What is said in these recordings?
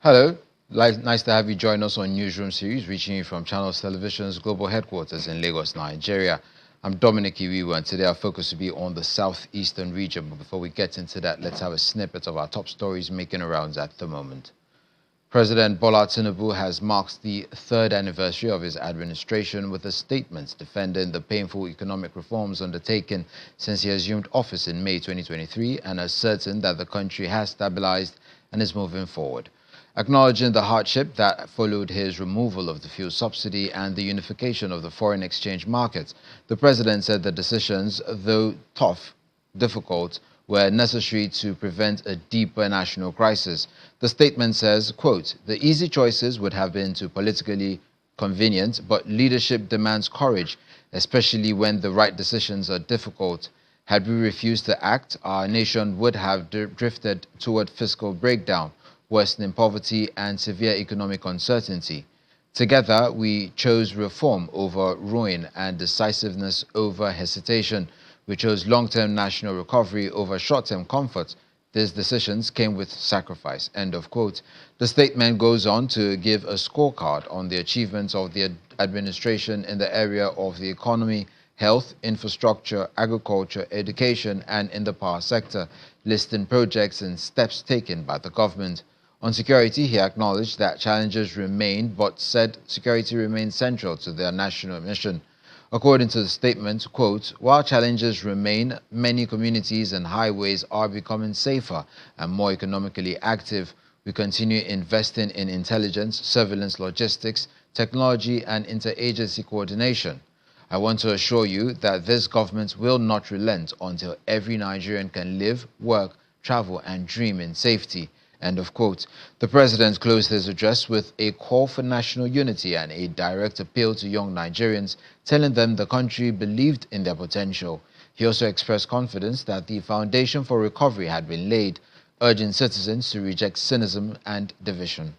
Hello, nice to have you join us on Newsroom series, reaching you from Channels Television's global headquarters in Lagos, Nigeria. I'm Dominic Iwiwu, and today our focus will be on the southeastern region. But before we get into that, let's have a snippet of our top stories making rounds at the moment. President Bola Tinubu has marked the third anniversary of his administration with a statement defending the painful economic reforms undertaken since he assumed office in May 2023 and asserting that the country has stabilized and is moving forward. Acknowledging the hardship that followed his removal of the fuel subsidy and the unification of the foreign exchange market, the president said the decisions, though tough, difficult, were necessary to prevent a deeper national crisis. The statement says, quote, "The easy choices would have been too politically convenient, but leadership demands courage, especially when the right decisions are difficult. Had we refused to act, our nation would have drifted toward fiscal breakdown, worsening poverty and severe economic uncertainty. Together, we chose reform over ruin and decisiveness over hesitation. We chose long-term national recovery over short-term comfort. These decisions came with sacrifice." End of quote. The statement goes on to give a scorecard on the achievements of the administration in the area of the economy, health, infrastructure, agriculture, education, and in the power sector, listing projects and steps taken by the government. On security, he acknowledged that challenges remain, but said security remains central to their national mission. According to the statement, quote, "While challenges remain, many communities and highways are becoming safer and more economically active. We continue investing in intelligence, surveillance, logistics, technology, and interagency coordination. I want to assure you that this government will not relent until every Nigerian can live, work, travel, and dream in safety." End of quote. The president closed his address with a call for national unity and a direct appeal to young Nigerians, telling them the country believed in their potential. He also expressed confidence that the foundation for recovery had been laid, urging citizens to reject cynicism and division.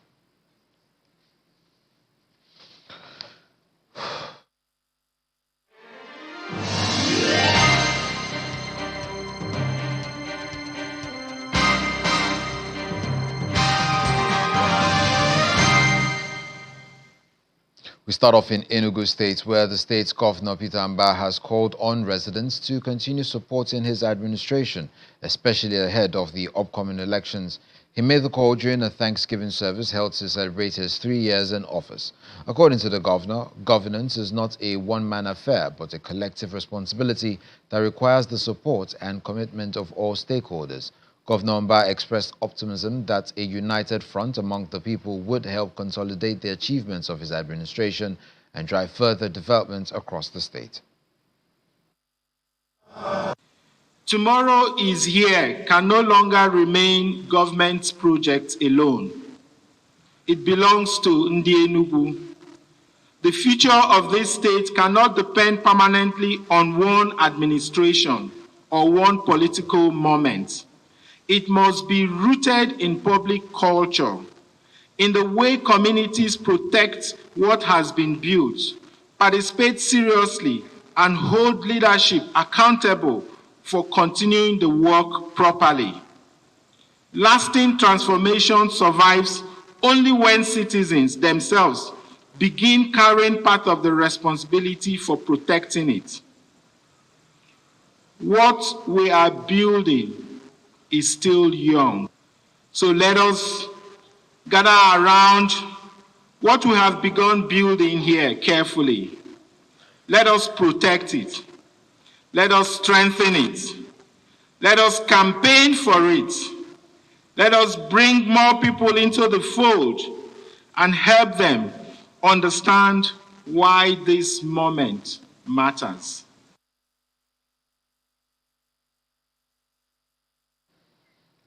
We start off in Enugu State, where the state's governor, Peter Mbah, has called on residents to continue supporting his administration, especially ahead of the upcoming elections. He made the call during a Thanksgiving service held to celebrate his 3 years in office. According to the governor, governance is not a one-man affair, but a collective responsibility that requires the support and commitment of all stakeholders. Governor Mbah expressed optimism that a united front among the people would help consolidate the achievements of his administration and drive further development across the state. Tomorrow is here can no longer remain government projects alone. It belongs to Ndi Enugu. The future of this state cannot depend permanently on one administration or one political moment. It must be rooted in public culture, in the way communities protect what has been built, participate seriously, and hold leadership accountable for continuing the work properly. Lasting transformation survives only when citizens themselves begin carrying part of the responsibility for protecting it. What we are building is still young. So let us gather around what we have begun building here carefully. Let us protect it. Let us strengthen it. Let us campaign for it. Let us bring more people into the fold and help them understand why this moment matters.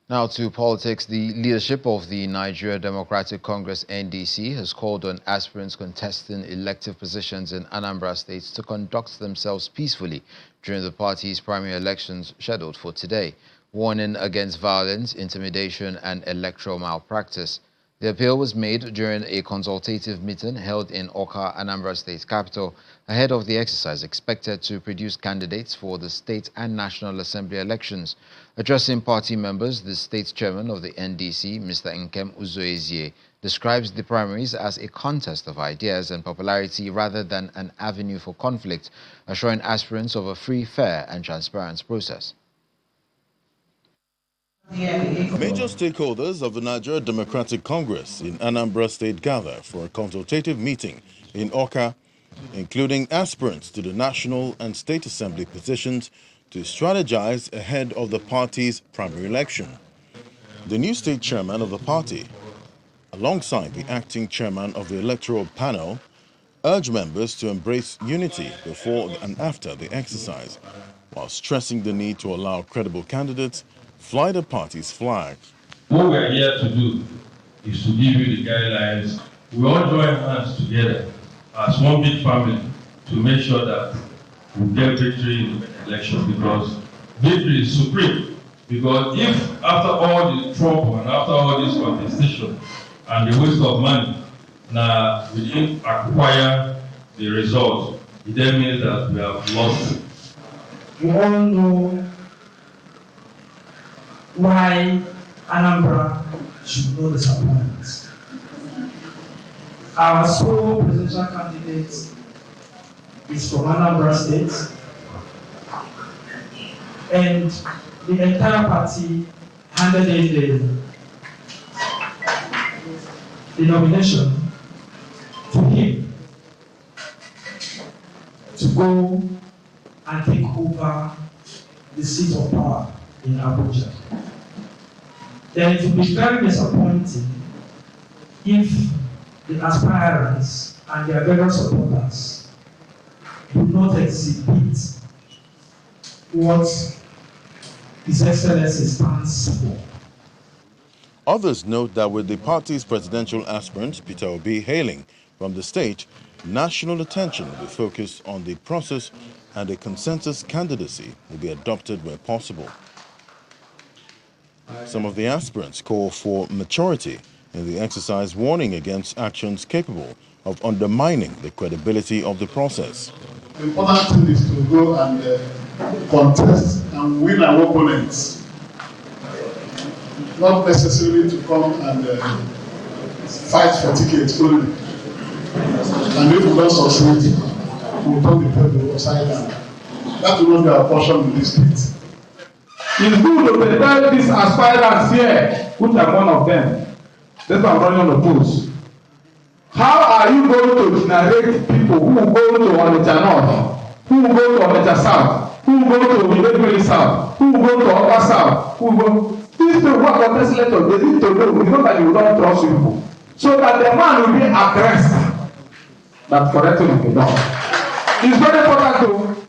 Now to politics. The leadership of the Nigeria Democratic Congress (NDC) has called on aspirants contesting elective positions in Anambra State to conduct themselves peacefully during the party's primary elections scheduled for today, warning against violence, intimidation, and electoral malpractice. The appeal was made during a consultative meeting held in Awka, Anambra State capital, ahead of the exercise expected to produce candidates for the state and national assembly elections. Addressing party members, the state chairman of the NDC, Mr. Nkem Uzoezie, describes the primaries as a contest of ideas and popularity rather than an avenue for conflict, assuring aspirants of a free, fair and transparent process. Major stakeholders of the Nigeria Democratic Congress in Anambra State gather for a consultative meeting in Awka, including aspirants to the National and State Assembly positions, to strategize ahead of the party's primary election. The new state chairman of the party, alongside the acting chairman of the electoral panel, urged members to embrace unity before and after the exercise, while stressing the need to allow credible candidates fly the party's flag. What we are here to do is to give you the guidelines. We all join hands together as one big family to make sure that we get victory in the election, because victory is supreme. Because if after all the trouble and after all this contestation and the waste of money, now we didn't acquire the result, it then means that we have lost it. You all know why Anambra should know the supplements. Our sole presidential candidate is from Anambra State, and the entire party handed in the nomination to him to go and take over the seat of power in Abuja. Then it will be very disappointing if the aspirants and their various supporters do not exhibit what His Excellency stands for. Others note that with the party's presidential aspirant, Peter Obi, hailing from the state, national attention will be focused on the process and a consensus candidacy will be adopted where possible. Some of the aspirants call for maturity in the exercise, warning against actions capable of undermining the credibility of the process. The important thing is to go and contest and win our opponents, not necessarily to come and fight for tickets only. And if we don't succeed, we will turn the table upside down. That will not be our portion in this state. It's good to prepare these aspirants here, which are one of them. That's why I'm running on the post. How are you going to generate people who will go to Onitsha North, who will go to Onitsha South, who will go to Ibeguele South, who will go to Awka South, who will go... These people who are contesting letters, they need to know, it's not that you don't trust people. So that the man will be addressed, that correcting will be done. It's very important to...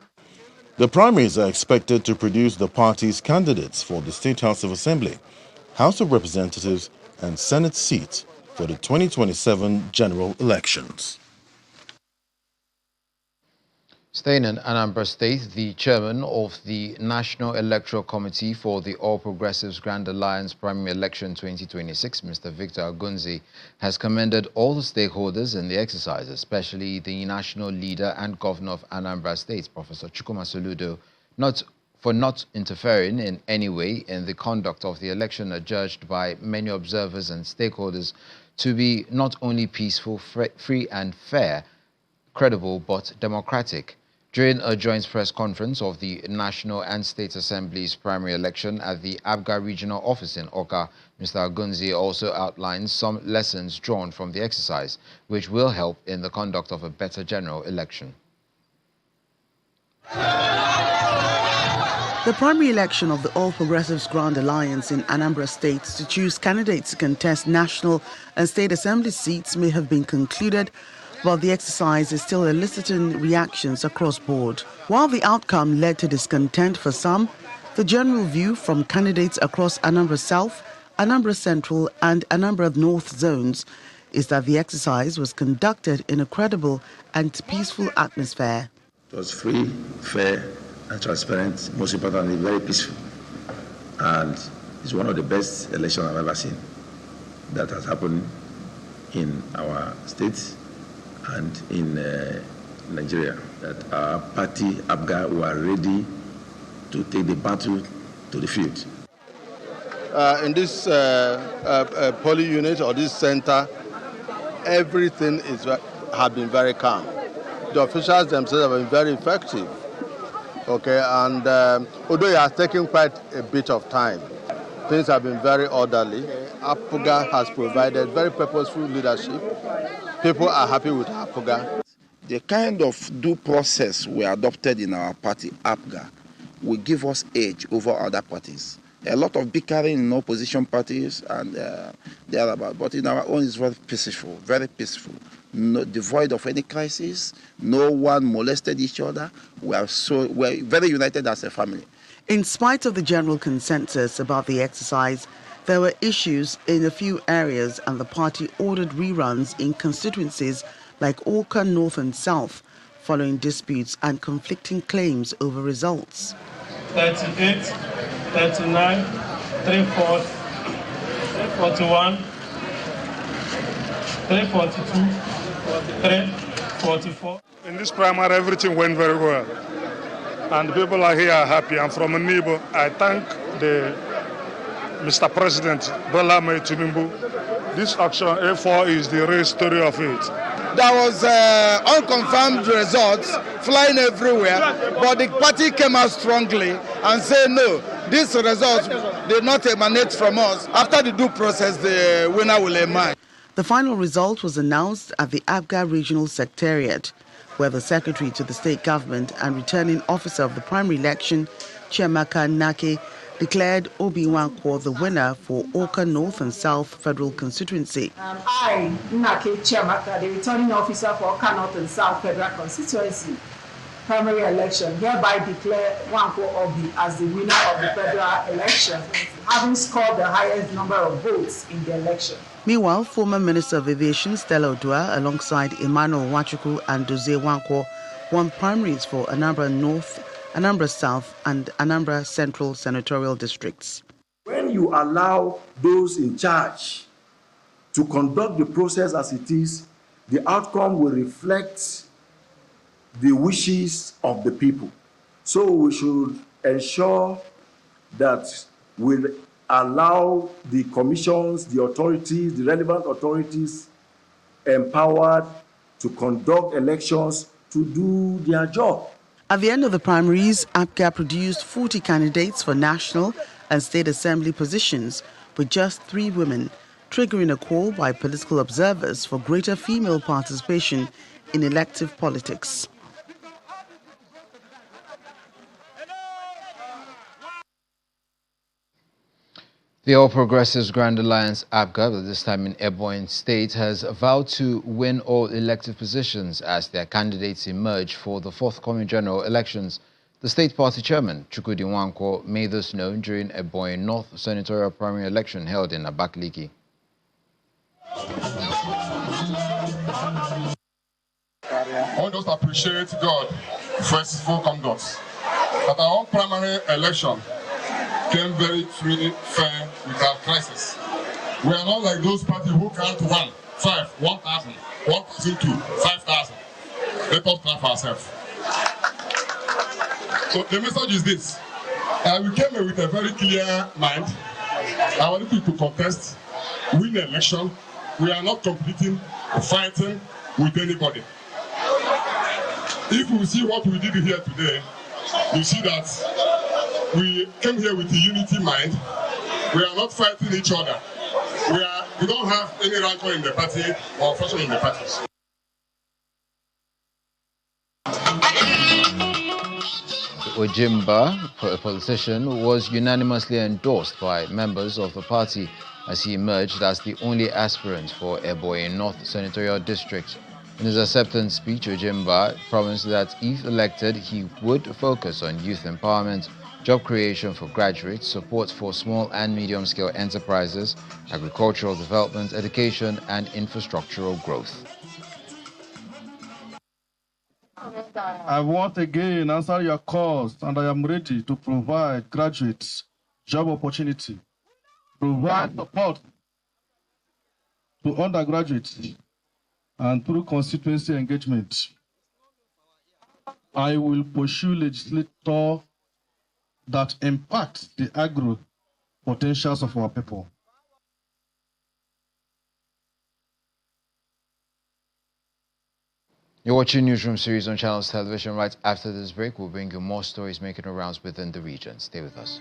The primaries are expected to produce the party's candidates for the State House of Assembly, House of Representatives, and Senate seats for the 2027 general elections. Staying in Anambra State, the chairman of the National Electoral Committee for the All Progressives Grand Alliance Primary Election 2026, Mr. Victor Agunzi, has commended all the stakeholders in the exercise, especially the national leader and governor of Anambra State, Professor Chukwuma Soludo, for not interfering in any way in the conduct of the election, adjudged by many observers and stakeholders to be not only peaceful, free and fair, credible, but democratic. During a joint press conference of the National and State Assembly's primary election at the Abga Regional Office in Awka, Mr. Agunzi also outlined some lessons drawn from the exercise, which will help in the conduct of a better general election. The primary election of the All Progressives Grand Alliance in Anambra State to choose candidates to contest national and state assembly seats may have been concluded, but the exercise is still eliciting reactions across board. While the outcome led to discontent for some, the general view from candidates across Anambra South, Anambra Central and Anambra North zones is that the exercise was conducted in a credible and peaceful atmosphere. It was free, fair and transparent, most importantly very peaceful, and it's one of the best elections I've ever seen that has happened in our states and in Nigeria, that our party, APGA, were ready to take the battle to the field. In this poly unit or this center, everything have been very calm. The officials themselves have been very effective. Okay, and although it has taken quite a bit of time, things have been very orderly. APGA has provided very purposeful leadership. People are happy with APGA. The kind of due process we adopted in our party, APGA, will give us edge over other parties. A lot of bickering in opposition parties and thereabout, but in our own is very peaceful, no, devoid of any crisis. No one molested each other. We're very united as a family. In spite of the general consensus about the exercise, there were issues in a few areas, and the party ordered reruns in constituencies like Awka North and South, following disputes and conflicting claims over results. 38, 39, 34, 341, 342, 43, 44. In this primary, everything went very well. And people are here happy. I'm from Nibo. I thank Mr. President Bola Tinubu. This action A4 is the real story of it. There was unconfirmed results flying everywhere, but the party came out strongly and said no, these results did not emanate from us. After the due process, the winner will emerge. The final result was announced at the APGA Regional Secretariat, where the Secretary to the State Government and returning officer of the primary election, Chiamaka Nake, declared Obi Nwankwo the winner for Awka North and South Federal Constituency. I, Nake Chiamaka, the returning officer for Awka North and South Federal Constituency primary election, hereby declare Nwankwo Obi as the winner of the federal election, having scored the highest number of votes in the election. Meanwhile, former Minister of Aviation Stella Odua, alongside Emmanuel Nwachukwu and Dozie Nwankwo, won primaries for Anambra North, Anambra South and Anambra Central senatorial districts. When you allow those in charge to conduct the process as it is, the outcome will reflect the wishes of the people. So we should ensure that we allow the commissions, the authorities, the relevant authorities empowered to conduct elections to do their job. At the end of the primaries, APGA produced 40 candidates for national and state assembly positions, with just 3 women, triggering a call by political observers for greater female participation in elective politics. The All Progressives Grand Alliance APGA, this time in Ebonyi State, has vowed to win all elective positions as their candidates emerge for the forthcoming general elections. The state party chairman, Chukwudi Nwankwo, made this known during Ebonyi North senatorial primary election held in Abakaliki. I want us to appreciate God for his full conduct. At our own primary election, came very freely, fair, without crisis. We are not like those parties who count 1, 5, 1,000, 1,002, 5,000. Let us clap ourselves. So the message is this. We came here with a very clear mind. I wanted to contest, win the election. We are not competing or fighting with anybody. If we see what we did here today, you see that we came here with a unity mind. We are not fighting each other. We don't have any rancor in the party or friction in the parties. Ojimba, a politician, was unanimously endorsed by members of the party as he emerged as the only aspirant for Ebonyi North Senatorial District. In his acceptance speech, Ojimba promised that if elected, he would focus on youth empowerment, job creation for graduates, support for small and medium-scale enterprises, agricultural development, education, and infrastructural growth. I want again answer your calls, and I am ready to provide graduates job opportunity, provide support to undergraduates and through constituency engagement, I will pursue legislature that impact the agro potentials of our people. You're watching Newsroom series on Channels Television. Right after this break, we'll bring you more stories making the rounds within the region. Stay with us.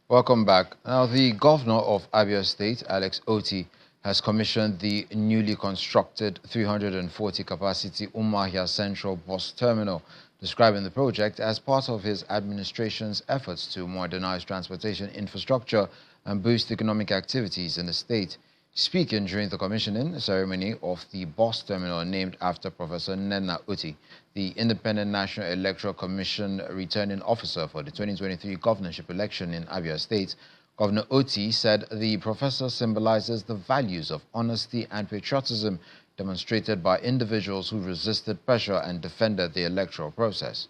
Welcome back. Now, the governor of Abia State, Alex Oti, has commissioned the newly constructed 340-capacity Umuahia Central Bus Terminal, describing the project as part of his administration's efforts to modernize transportation infrastructure and boost economic activities in the state. Speaking during the commissioning ceremony of the bus terminal named after Professor Nenna Uti, the Independent National Electoral Commission returning officer for the 2023 governorship election in Abia State, Governor Oti said the professor symbolizes the values of honesty and patriotism demonstrated by individuals who resisted pressure and defended the electoral process.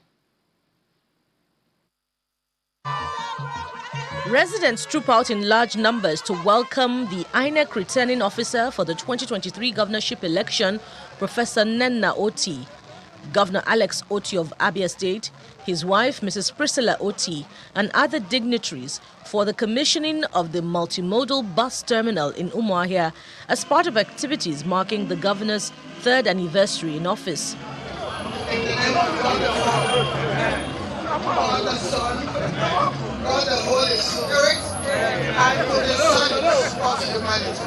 Residents troop out in large numbers to welcome the INEC returning officer for the 2023 governorship election, Professor Nenna Oti. Governor Alex Oti of Abia State, his wife Mrs. Priscilla Oti, and other dignitaries for the commissioning of the multimodal bus terminal in Umuahia as part of activities marking the governor's third anniversary in office. For the Son, for the Holy Spirit, and for the Son of humanity.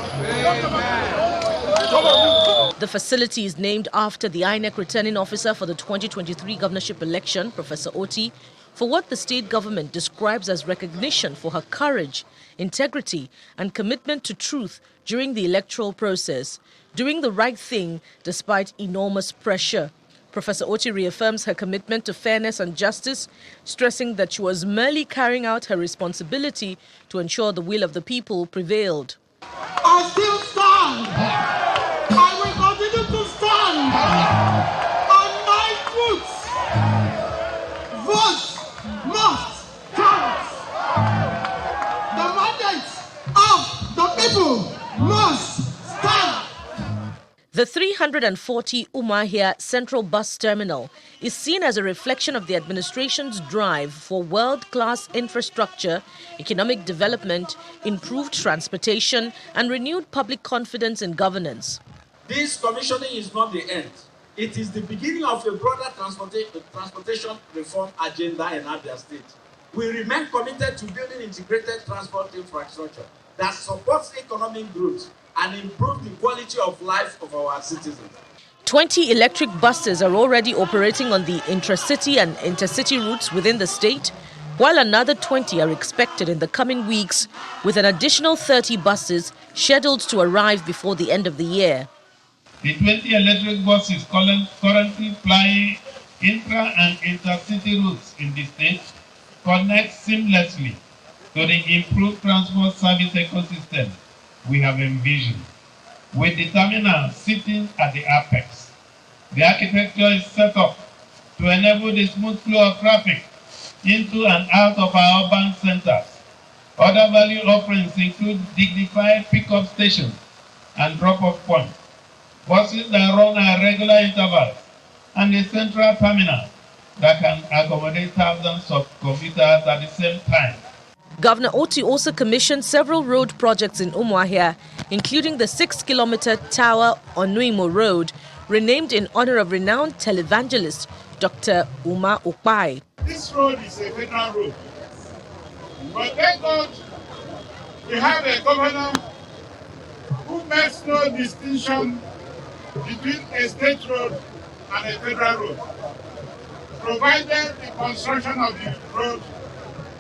The facility is named after the INEC returning officer for the 2023 governorship election, Professor Oti, for what the state government describes as recognition for her courage, integrity, and commitment to truth during the electoral process, doing the right thing despite enormous pressure. Professor Oti reaffirms her commitment to fairness and justice, stressing that she was merely carrying out her responsibility to ensure the will of the people prevailed. I still stand. I will continue to stand on my roots. Votes must count. The mandate of the people must stand. The 340 Umuahia Central Bus Terminal is seen as a reflection of the administration's drive for world-class infrastructure, economic development, improved transportation, and renewed public confidence in governance. This commissioning is not the end. It is the beginning of a broader transportation reform agenda in Abia State. We remain committed to building integrated transport infrastructure that supports economic growth and improve the quality of life of our citizens. 20 electric buses are already operating on the intracity and intercity routes within the state, while another 20 are expected in the coming weeks, with an additional 30 buses scheduled to arrive before the end of the year. The 20 electric buses currently flying intra and intercity routes in the state connect seamlessly to the improved transport service ecosystem we have envisioned, with the terminal sitting at the apex. The architecture is set up to enable the smooth flow of traffic into and out of our urban centers. Other value offerings include dignified pickup stations and drop-off points, buses that run at regular intervals, and a central terminal that can accommodate thousands of commuters at the same time. Governor Oti also commissioned several road projects in Umuahia, including the 6-kilometer Tower on Nuimo Road, renamed in honor of renowned televangelist Dr. Umar Ukpai. This road is a federal road, but thank God we have a governor who makes no distinction between a state road and a federal road, provided the construction of the road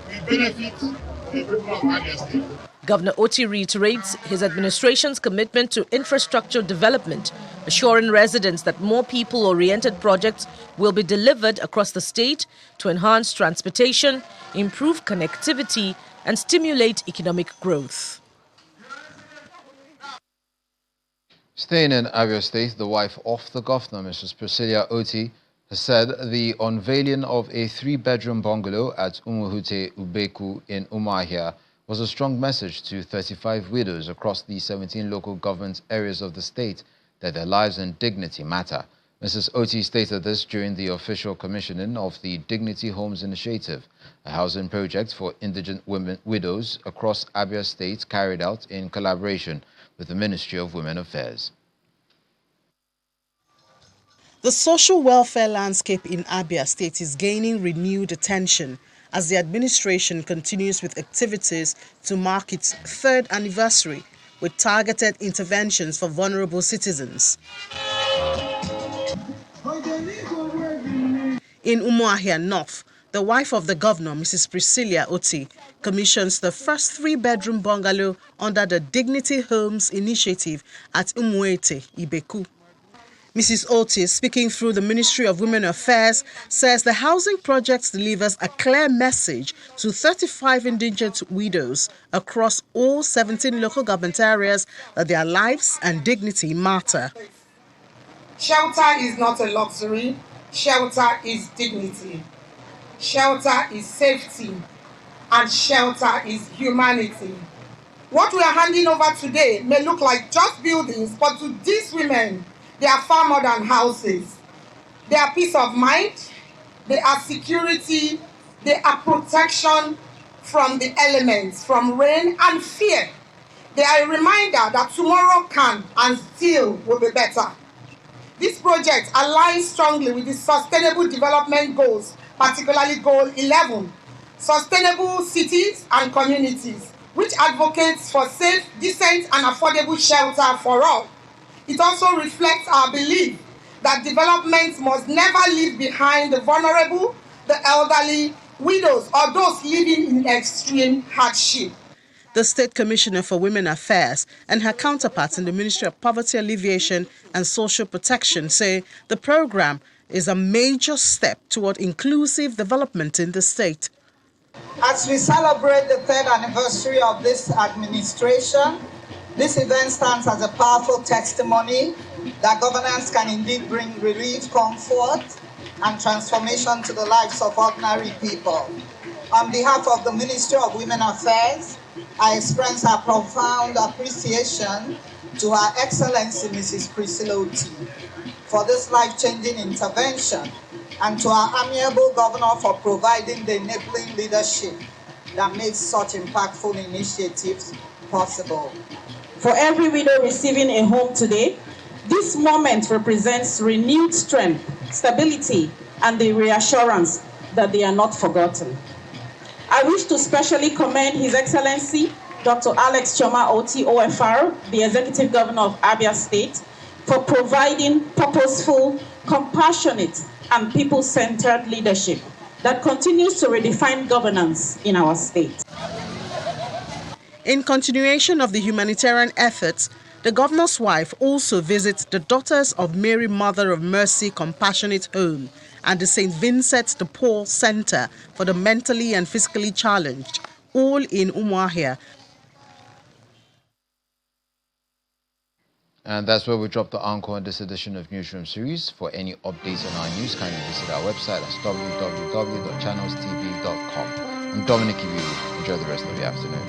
will benefit the people of Abia State. Governor Oti reiterates his administration's commitment to infrastructure development, assuring residents that more people-oriented projects will be delivered across the state to enhance transportation, improve connectivity, and stimulate economic growth. Staying in Abia State, the wife of the governor, Mrs. Priscilla Oti, has said the unveiling of a 3-bedroom bungalow at Umuhute Ubeku in Umuahia was a strong message to 35 widows across the 17 local government areas of the state that their lives and dignity matter. Mrs. Oti stated this during the official commissioning of the Dignity Homes Initiative, a housing project for indigent widows across Abia State carried out in collaboration with the Ministry of Women Affairs. The social welfare landscape in Abia State is gaining renewed attention as the administration continues with activities to mark its 3rd anniversary with targeted interventions for vulnerable citizens. In Umuahia North, the wife of the governor, Mrs. Priscilla Oti, commissions the first 3-bedroom bungalow under the Dignity Homes Initiative at Umuete, Ibeku. Mrs. Oti, speaking through the Ministry of Women Affairs, says the housing project delivers a clear message to 35 indigent widows across all 17 local government areas that their lives and dignity matter. Shelter is not a luxury. Shelter is dignity. Shelter is safety. And shelter is humanity. What we are handing over today may look like just buildings, but to these women, they are far more than houses. They are peace of mind, they are security, they are protection from the elements, from rain and fear. They are a reminder that tomorrow can and still will be better. This project aligns strongly with the Sustainable Development Goals, particularly Goal 11, Sustainable Cities and Communities, which advocates for safe, decent and affordable shelter for all. It also reflects our belief that development must never leave behind the vulnerable, the elderly, widows, or those living in extreme hardship. The State Commissioner for Women Affairs and her counterparts in the Ministry of Poverty Alleviation and Social Protection say the program is a major step toward inclusive development in the state. As we celebrate the 3rd anniversary of this administration, this event stands as a powerful testimony that governance can indeed bring relief, comfort, and transformation to the lives of ordinary people. On behalf of the Ministry of Women Affairs, I express our profound appreciation to Her Excellency Mrs. Priscilla Oti for this life-changing intervention, and to our amiable governor for providing the enabling leadership that makes such impactful initiatives possible. For every widow receiving a home today, this moment represents renewed strength, stability, and the reassurance that they are not forgotten. I wish to specially commend His Excellency Dr. Alex Choma Oti OFR, the Executive Governor of Abia State, for providing purposeful, compassionate, and people-centered leadership that continues to redefine governance in our state. In continuation of the humanitarian efforts, the governor's wife also visits the Daughters of Mary Mother of Mercy Compassionate Home and the St. Vincent de Paul Center for the Mentally and Physically Challenged, all in Umuahia. And that's where we drop the anchor on this edition of Newsroom Series. For any updates on our news, kindly visit our website at www.channelstv.com. I'm Dominic Iwiwu. Enjoy the rest of the afternoon.